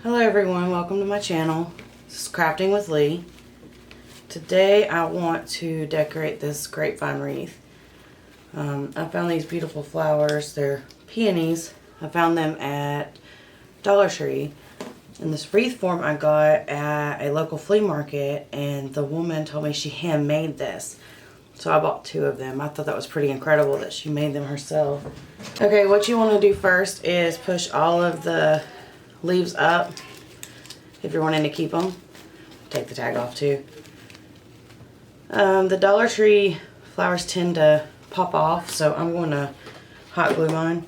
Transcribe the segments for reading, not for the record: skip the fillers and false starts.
Hello everyone, welcome to my channel. This is Crafting with Lee. Today I want to decorate this grapevine wreath. I found these beautiful flowers. They're peonies. I found them at Dollar Tree. In this wreath form I got at a local flea market, and the woman told me she handmade this. So I bought 2 of them. I thought that was pretty incredible that she made them herself. Okay, what you want to do first is push all of the leaves up if you're wanting to keep them. Take the tag off too. The Dollar Tree flowers tend to pop off, so I'm going to hot glue mine.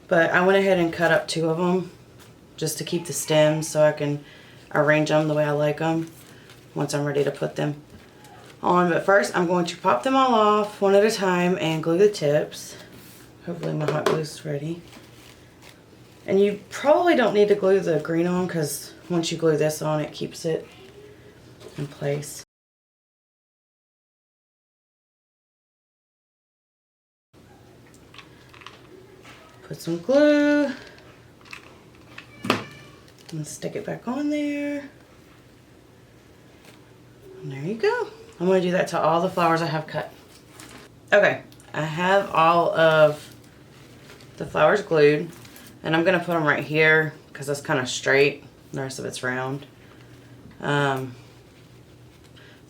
But I went ahead and cut up 2 of them just to keep the stems so I can arrange them the way I like them once I'm ready to put them on. But first I'm going to pop them all off one at a time and glue the tips. Hopefully my hot glue is ready. And you probably don't need to glue the green on, because once you glue this on, it keeps it in place. Put some glue and stick it back on there. And there you go. I'm going to do that to all the flowers I have cut. Okay, I have all of the flowers glued. And I'm going to put them right here because that's kind of straight. The rest of it's round. I'm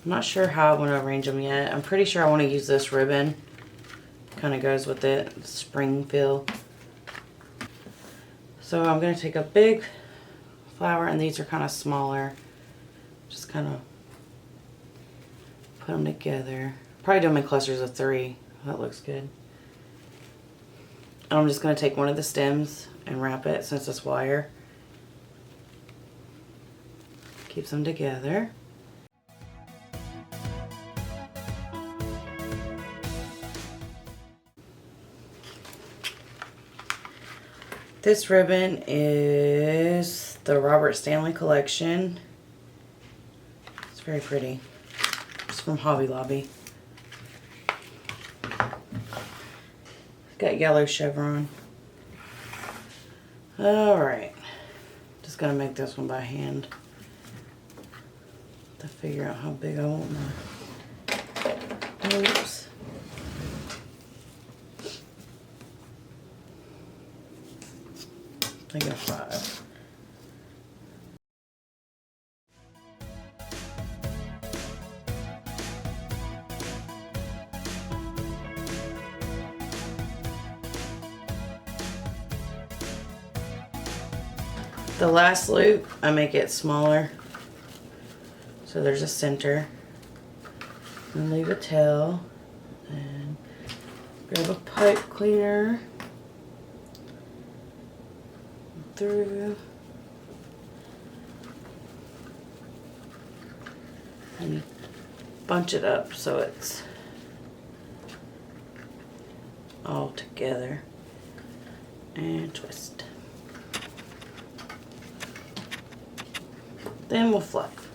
not sure how I want to arrange them yet. I'm pretty sure I want to use this ribbon. Kind of goes with it. Spring feel. So I'm going to take a big flower, and these are kind of smaller. Just kind of put them together. Probably do them in clusters of 3. That looks good. And I'm just going to take one of the stems and wrap it, since it's wire. Keeps them together. This ribbon is the Robert Stanley collection. It's very pretty. It's from Hobby Lobby. It's got yellow chevron. Alright, just gotta make this one by hand to figure out how big I want my. Oops. I got 5. The last loop, I make it smaller, so there's a center, and leave a tail, and grab a pipe cleaner through, and bunch it up so it's all together, and twist. Then we'll fluff.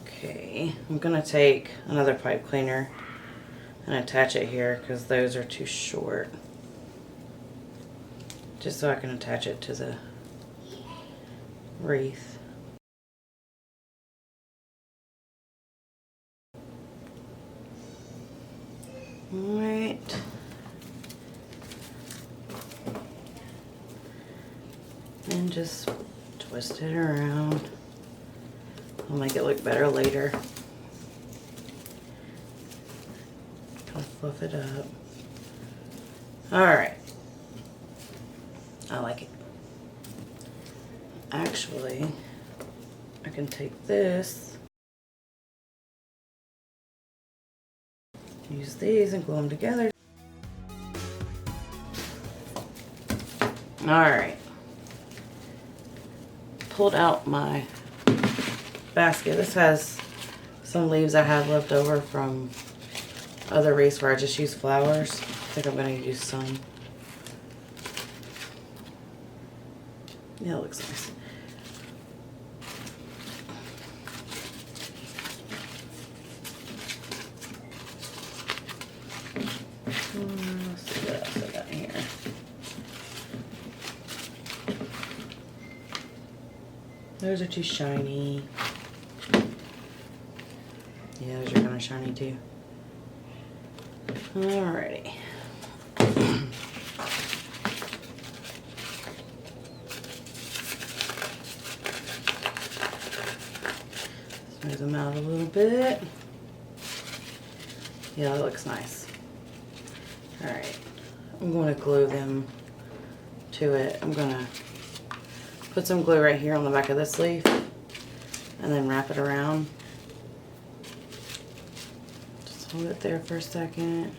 Okay, I'm gonna take another pipe cleaner and attach it here because those are too short. Just so I can attach it to the wreath. Alright. And just twist it around. I'll make it look better later. I'll fluff it up. Alright. I like it. Actually, I can take this, use these and glue them together. Alright. Pulled out my basket. This has some leaves I have left over from other wreaths where I just use flowers. I think I'm going to use some. Yeah, it looks nice. Those are too shiny. Yeah, those are kind of shiny too. Alrighty. Smooth them out a little bit. Yeah, that looks nice. Alright, I'm going to glue them to it. I'm going to put some glue right here on the back of this leaf and then wrap it around. Just hold it there for a second.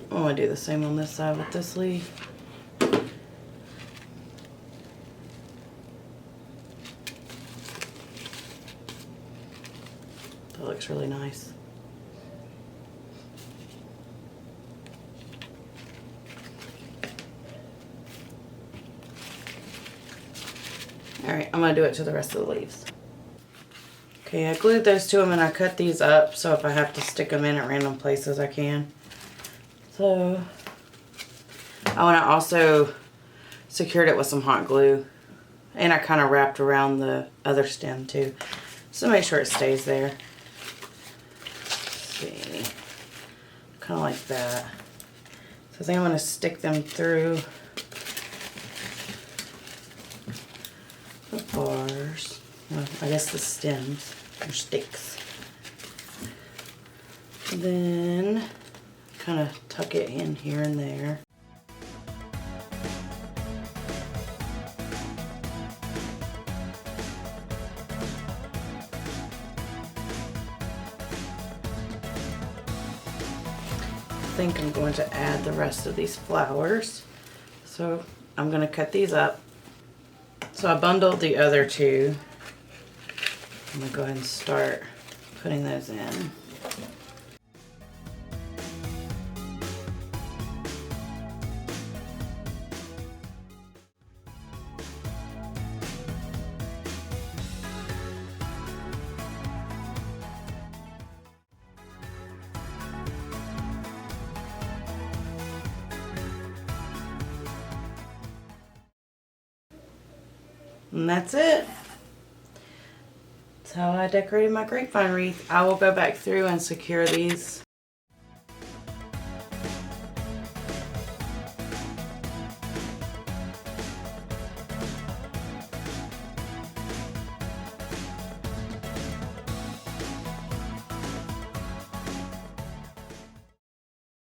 I'm going to do the same on this side with this leaf. That looks really nice. Alright, I'm going to do it to the rest of the leaves. Okay, I glued those to them and I cut these up so if I have to stick them in at random places I can. So, oh, and I also secured it with some hot glue. And I kind of wrapped around the other stem too. So make sure it stays there. Let's see. Kind of like that. So I think I'm going to stick them through the bars. Well, I guess the stems or sticks. And then kind of tuck it in here and there. I think I'm going to add the rest of these flowers. So I'm going to cut these up. So I bundled the other two. I'm going to go ahead and start putting those in. And that's it. That's how I decorated my grapevine wreath. I will go back through and secure these